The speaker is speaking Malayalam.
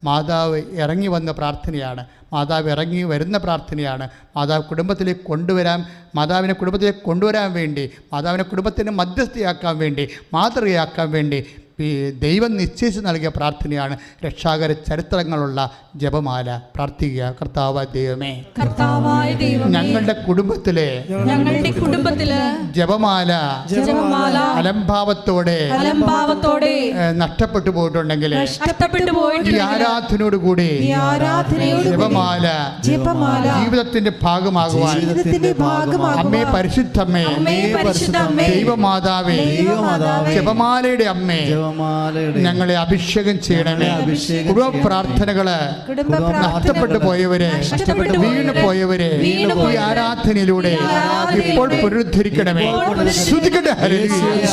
മാതാവ് ഇറങ്ങി വന്ന പ്രാർത്ഥനയാണ്, മാതാവ് ഇറങ്ങി വരുന്ന പ്രാർത്ഥനയാണ്. മാതാവിനെ കുടുംബത്തിലേക്ക് കൊണ്ടുവരാൻ വേണ്ടി, മാതാവിനെ കുടുംബത്തിന് മധ്യസ്ഥയാക്കാൻ വേണ്ടി, മാതൃകയാക്കാൻ വേണ്ടി ദൈവം നിശ്ചയിച്ച് നൽകിയ പ്രാർത്ഥനയാണ്. രക്ഷാകര ചരിത്രങ്ങളുള്ള ജപമാല പ്രാർത്ഥിക്കുക. കർത്താവായ ദൈവമേ, ഞങ്ങളുടെ കുടുംബത്തിലെ ജപമാല അലംഭാവത്തോടെ നഷ്ടപ്പെട്ടു പോയിട്ടുണ്ടെങ്കിൽ ഈ ആരാധനയോട് കൂടി ജപമാല ജീവിതത്തിന്റെ ഭാഗമാകുവാൻ അമ്മേ, പരിശുദ്ധമ്മേ, ദൈവമാതാവേ, ജപമാലയുടെ അമ്മേ, ഞങ്ങളെ അഭിഷേകം ചെയ്യണമേ. കുടുംബ പ്രാർത്ഥനകള് നഷ്ടപ്പെട്ടു പോയവരെ, വീണു പോയവരെ ഈ ആരാധനയിലൂടെ ഇപ്പോൾ പുനരുദ്ധരിക്കണമേ. ശ്രുതിക്കട്ടെ. ഹല്ലേലൂയ.